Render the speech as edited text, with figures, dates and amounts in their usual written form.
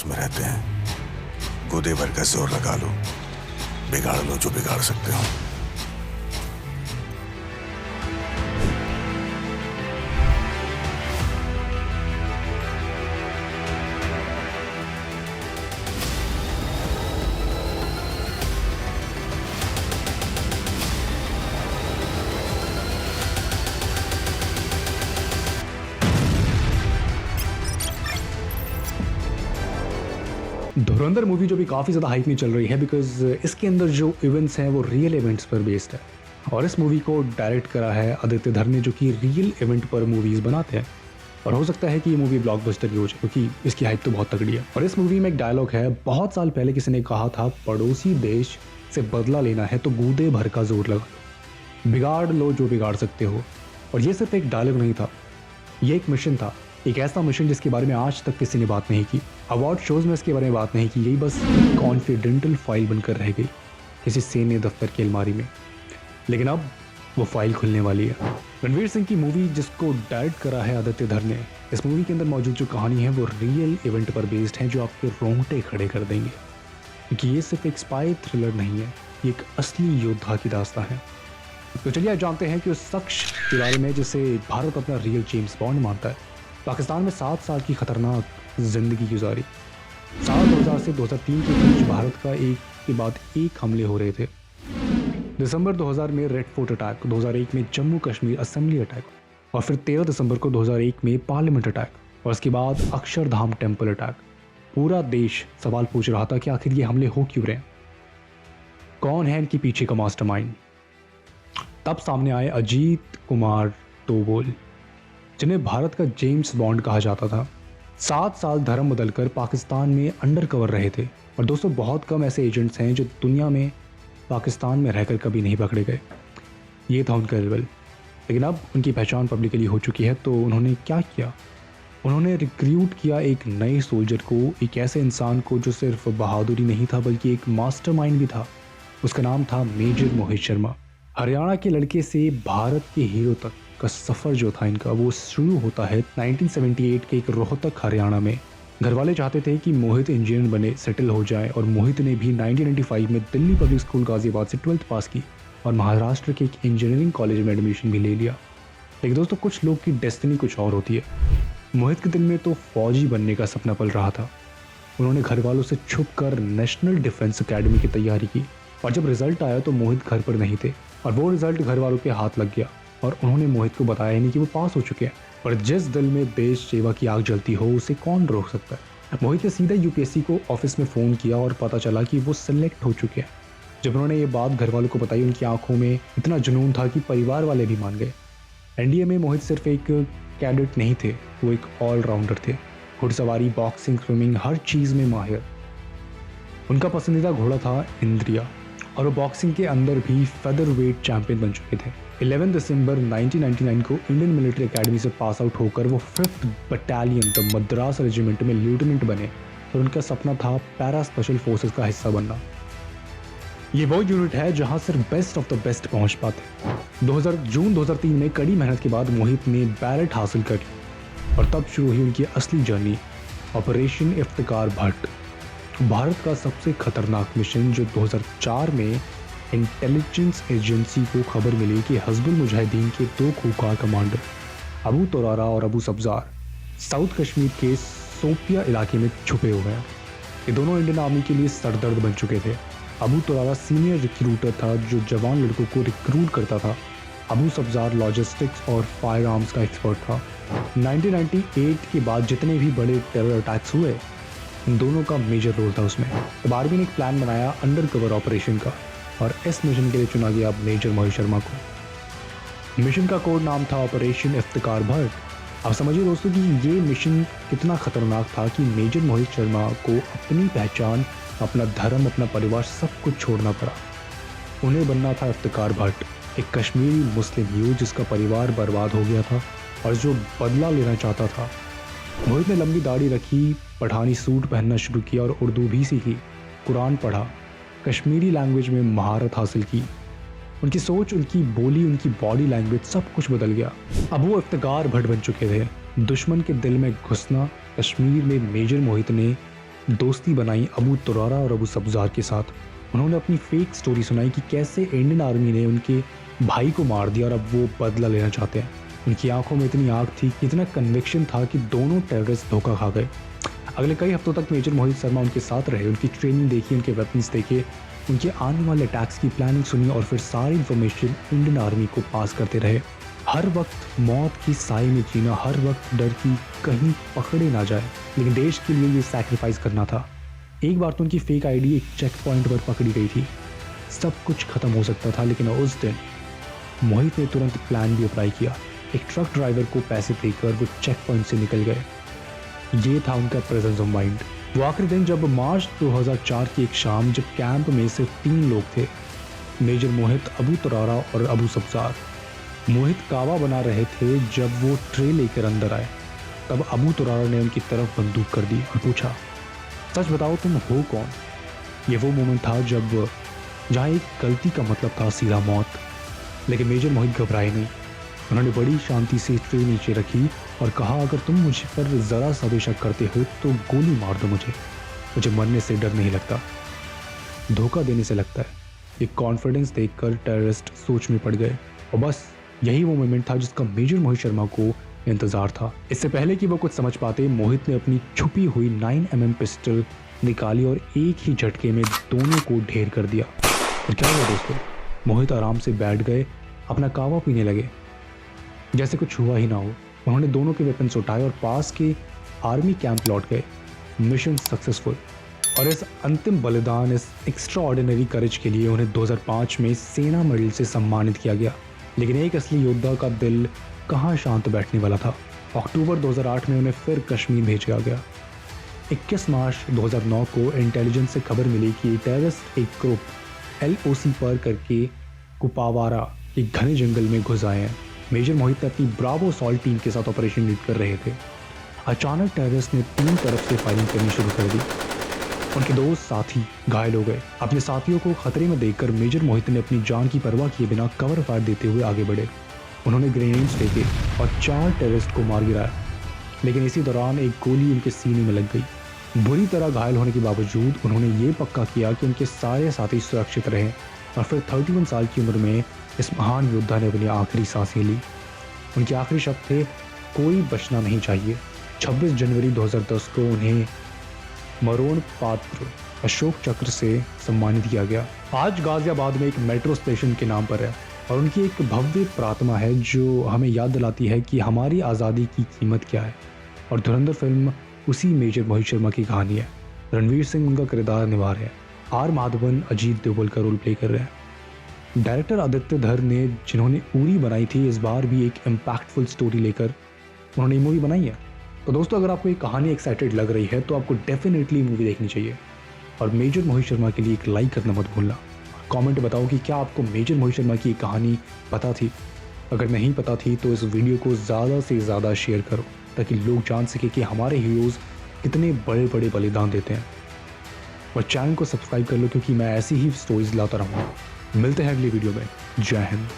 में रहते हैं। गोदे भर का जोर लगा लो, बिगाड़ लो जो बिगाड़ सकते हो। धुरंधर मूवी जो भी काफ़ी ज़्यादा हाइप में चल रही है बिकॉज इसके अंदर जो इवेंट्स हैं वो रियल इवेंट्स पर बेस्ड है। और इस मूवी को डायरेक्ट करा है आदित्य धर ने, जो कि रियल इवेंट पर मूवीज़ बनाते हैं। और हो सकता है कि ये मूवी ब्लॉकबस्टर भी हो जाए क्योंकि इसकी हाइप तो बहुत तगड़ी है। और इस मूवी में एक डायलॉग है, बहुत साल पहले किसी ने कहा था, पड़ोसी देश से बदला लेना है तो गूदे भर का जोर लगा लो, बिगाड़ लो जो बिगाड़ सकते हो। और ये सिर्फ एक डायलॉग नहीं था, ये एक मिशन था, एक ऐसा मिशन जिसके बारे में आज तक किसी ने बात नहीं की। अवार्ड शोज में इसके बारे में बात नहीं की गई, बस कॉन्फिडेंटल फाइल बनकर रह गई किसी सैन्य दफ्तर की अलमारी में। लेकिन अब वो फाइल खुलने वाली है। रणवीर सिंह की मूवी जिसको डायरेक्ट करा है आदित्य धर ने, इस मूवी के अंदर मौजूद जो कहानी है वो रियल इवेंट पर बेस्ड है, जो आपके रोंगटे खड़े कर देंगे। क्योंकि ये सिर्फ एक स्पाई थ्रिलर नहीं है, ये एक असली योद्धा की दास्तां है। तो चलिए आज जानते हैं कि उस शख्स के बारे में जिसे भारत अपना रियल जेम्स बॉन्ड मानता है। पाकिस्तान में 7 साल की खतरनाक जिंदगी गुजारी। साल 2000 से 2003 के बीच भारत का एक के बाद एक हमले हो रहे थे। दिसंबर 2000 में रेड फोर्ट अटैक, 2001 में जम्मू कश्मीर असेंबली अटैक, और फिर 13 दिसंबर को 2001 में पार्लियामेंट अटैक, और उसके बाद अक्षरधाम टेम्पल अटैक। पूरा देश सवाल पूछ रहा था कि आखिर ये हमले हो क्यों रहे हैं, कौन है इनके पीछे का मास्टरमाइंड। तब सामने आए अजीत कुमार डोभाल, जिन्हें भारत का जेम्स बॉन्ड कहा जाता था। 7 साल धर्म बदलकर पाकिस्तान में अंडर कवर रहे थे। और दोस्तों, बहुत कम ऐसे एजेंट्स हैं जो दुनिया में पाकिस्तान में रहकर कभी नहीं पकड़े गए। ये था उनका लेवल। लेकिन अब उनकी पहचान पब्लिकली हो चुकी है। तो उन्होंने क्या किया? उन्होंने रिक्रूट किया एक नए सोल्जर को, एक ऐसे इंसान को जो सिर्फ बहादुरी नहीं था बल्कि एक मास्टरमाइंड भी था। उसका नाम था मेजर मोहित शर्मा। हरियाणा के लड़के से भारत के हीरो तक का सफ़र जो था इनका, वो शुरू होता है 1978 के एक रोहतक हरियाणा में। घर वाले चाहते थे कि मोहित इंजीनियर बने, सेटल हो जाए, और मोहित ने भी 1995 में दिल्ली पब्लिक स्कूल गाजियाबाद से 12th पास की और महाराष्ट्र के एक इंजीनियरिंग कॉलेज में एडमिशन भी ले लिया। लेकिन दोस्तों, कुछ लोग की डेस्टिनी कुछ और होती है। मोहित के दिल में तो फौजी बनने का सपना पल रहा था। उन्होंने घर वालों से छुप कर नेशनल डिफेंस अकेडमी की तैयारी की, और जब रिजल्ट आया तो मोहित घर पर नहीं थे, और वो रिजल्ट घर वालों के हाथ लग गया और उन्होंने मोहित को बताया ही नहीं कि वो पास हो चुके हैं। पर जिस दिल में देश सेवा की आग जलती हो उसे कौन रोक सकता है। मोहित ने सीधा यूपीएससी को ऑफिस में फ़ोन किया और पता चला कि वो सिलेक्ट हो चुके हैं। जब उन्होंने ये बात घर वालों को बताई, उनकी आंखों में इतना जुनून था कि परिवार वाले भी मान गए। एनडीए में मोहित सिर्फ एक कैडेट नहीं थे, वो एक ऑलराउंडर थे। घुड़सवारी, बॉक्सिंग, स्विमिंग, हर चीज़ में माहिर। उनका पसंदीदा घोड़ा था इंद्रिया, और वो बॉक्सिंग के अंदर भी फेदर वेट चैंपियन बन चुके थे। 11 दिसंबर 1999 को इंडियन मिलिट्री एकेडमी से पास आउट होकर वो 5th battalion the Madras regiment में लेफ्टिनेंट बने, और उनका सपना था पैरा स्पेशल फोर्सेस का हिस्सा बनना। ये वो यूनिट है जहां सिर्फ बेस्ट ऑफ द बेस्ट पहुंच पाते। जून 2003 में कड़ी मेहनत के बाद मोहित ने बैरट हासिल कर ली, और तब शुरू हुई उनकी असली जर्नी, ऑपरेशन इफ्तिकार भट्ट। भारत का सबसे खतरनाक मिशन, जो 2004 में इंटेलिजेंस एजेंसी को खबर मिली कि हिजबुल मुजाहिदीन के 2 खूंखार कमांडर अबू तोरारा और अबू सब्जार साउथ कश्मीर के सोपिया इलाके में छुपे हुए हैं। ये दोनों इंडियन आर्मी के लिए सरदर्द बन चुके थे। अबू तोरारा सीनियर रिक्रूटर था जो जवान लड़कों को रिक्रूट करता था। अबू सब्जार लॉजिस्टिक्स और फायर आर्म्स का एक्सपर्ट था। 1998 के बाद जितने भी बड़े टेरर अटैक्स हुए, इन दोनों का मेजर रोल था उसमें। तब आर्मी ने एक प्लान बनाया अंडर कवर ऑपरेशन का, और इस मिशन के लिए चुना गया मेजर मोहित शर्मा को। मिशन का कोड नाम था ऑपरेशन इफ्तिकार भट्ट। अब समझिए दोस्तों कि ये मिशन कितना खतरनाक था कि मेजर मोहित शर्मा को अपनी पहचान, अपना धर्म, अपना परिवार सब कुछ छोड़ना पड़ा। उन्हें बनना था इफ्तिकार भट्ट, एक कश्मीरी मुस्लिम यूथ जिसका परिवार बर्बाद हो गया था और जो बदला लेना चाहता था। मोहित ने लंबी दाढ़ी रखी, पठानी सूट पहनना शुरू किया और उर्दू भी सीखी, कुरान पढ़ा, कश्मीरी लैंग्वेज में महारत हासिल की। उनकी सोच, उनकी बोली, उनकी बॉडी लैंग्वेज सब कुछ बदल गया। अब वो इफ्तिकार भट्ट बन चुके थे। दुश्मन के दिल में घुसना, कश्मीर में मेजर मोहित ने दोस्ती बनाई अबू तुरारा और अबू सब्जार के साथ। उन्होंने अपनी फेक स्टोरी सुनाई कि कैसे इंडियन आर्मी ने उनके भाई को मार दिया और अब वो बदला लेना चाहते हैं। उनकी आंखों में इतनी आग थी, इतना कन्विक्शन था कि दोनों टेररिस्ट धोखा खा गए। अगले कई हफ्तों तक मेजर मोहित शर्मा उनके साथ रहे, उनकी ट्रेनिंग देखी, उनके वेपन्स देखे, उनके आने वाले अटैक्स की प्लानिंग सुनी और फिर सारी इन्फॉर्मेशन इंडियन आर्मी को पास करते रहे। हर वक्त मौत की साए में जीना, हर वक्त डर की कहीं पकड़े ना जाए, लेकिन देश के लिए ये सैक्रिफाइस करना था। एक बार तो उनकी फेक आईडी एक चेक पॉइंट पर पकड़ी गई थी, सब कुछ खत्म हो सकता था, लेकिन उस दिन मोहित ने तुरंत प्लान भी अप्लाई किया। एक ट्रक ड्राइवर को पैसे देकर वो चेक पॉइंट से निकल गए। ये था उनका प्रेजेंस ऑफ माइंड। वो आखिरी दिन जब मार्च 2004 की एक शाम, जब कैंप में सिर्फ 3 लोग थे, मेजर मोहित, अबू तुरारा और अबू सब्जार। मोहित कावा बना रहे थे। जब वो ट्रे लेकर अंदर आए तब अबू तुरारा ने उनकी तरफ बंदूक कर दी और पूछा, सच बताओ तुम हो कौन? ये वो मोमेंट था जहाँ एक गलती का मतलब था सीधा मौत। लेकिन मेजर मोहित घबराए नहीं। उन्होंने बड़ी शांति से ट्रे नीचे रखी और कहा, अगर तुम मुझ पर ज़रा सा भी शक करते हो तो गोली मार दो मुझे मरने से डर नहीं लगता, धोखा देने से लगता है। ये कॉन्फिडेंस देखकर टेररिस्ट सोच में पड़ गए और बस यही वो मोमेंट था जिसका मेजर मोहित शर्मा को इंतजार था। इससे पहले कि वो कुछ समझ पाते, मोहित ने अपनी छुपी हुई 9mm पिस्टल निकाली और एक ही झटके में दोनों को ढेर कर दिया। और क्या हुआ दोस्तों, मोहित आराम से बैठ गए, अपना कावा पीने लगे जैसे कुछ हुआ ही ना हो। उन्होंने दोनों के वेपन्स उठाए और पास के आर्मी कैंप लौट गए। Mission successful. और इस अंतिम बलिदान, इस एक्स्ट्रा ऑर्डिनरी करेज के लिए उन्हें 2005 में सेना मेडल से सम्मानित किया गया। लेकिन एक असली योद्धा का दिल कहाँ शांत बैठने वाला था। अक्टूबर 2008 में उन्हें फिर कश्मीर भेजा गया। 21 मार्च 2009 को इंटेलिजेंस से खबर मिली कि टेररिस्ट एक ग्रुप LOC पर करके कुपावारा के घने जंगल में घुस आए हैं। मेजर मोहित अपनी ब्रावो असॉल्ट टीम के साथ ऑपरेशन लीड कर रहे थे। अचानक टेररिस्ट ने 3 तरफ से फायरिंग करनी शुरू कर दी। उनके 2 साथी घायल हो गए। अपने साथियों को खतरे में देखकर मेजर मोहित ने अपनी जान की परवाह किए बिना कवर फायर देते हुए आगे बढ़े। उन्होंने ग्रेनेड्स फेंके और 4 टेररिस्ट को मार गिराया, लेकिन इसी दौरान एक गोली उनके सीने में लग गई। बुरी तरह घायल होने के बावजूद उन्होंने ये पक्का किया कि उनके सारे साथी सुरक्षित रहें और फिर 31 साल की उम्र में इस महान योद्धा ने अपनी आखिरी सांसें ली। उनके आखिरी शब्द थे, कोई बचना नहीं चाहिए। 26 जनवरी 2010 को उन्हें मरोण पात्र अशोक चक्र से सम्मानित किया गया। आज गाजियाबाद में एक मेट्रो स्टेशन के नाम पर है और उनकी एक भव्य प्रार्थना है जो हमें याद दिलाती है कि हमारी आज़ादी की कीमत क्या है। और धुरंधर फिल्म उसी मेजर मोहित शर्मा की कहानी है। रणवीर सिंह उनका किरदार निभा रहे हैं, R माधवन अजीत देवगन का रोल प्ले कर रहे हैं। डायरेक्टर आदित्य धर ने, जिन्होंने उरी बनाई थी, इस बार भी एक इम्पैक्टफुल स्टोरी लेकर उन्होंने ये मूवी बनाई है। तो दोस्तों, अगर आपको ये कहानी एक्साइटेड लग रही है तो आपको डेफिनेटली मूवी देखनी चाहिए। और मेजर मोहित शर्मा के लिए एक लाइक करना मत भूलना। कमेंट बताओ कि क्या आपको मेजर मोहित शर्मा की कहानी पता थी। अगर नहीं पता थी तो इस वीडियो को ज़्यादा से ज़्यादा शेयर करो ताकि लोग जान सके कि हमारे हीरोज़ कितने बड़े बड़े बलिदान देते हैं। और चैनल को सब्सक्राइब कर लो क्योंकि मैं ऐसी ही स्टोरीज लाता रहूँगा। मिलते हैं अगली वीडियो में। जय हिंद।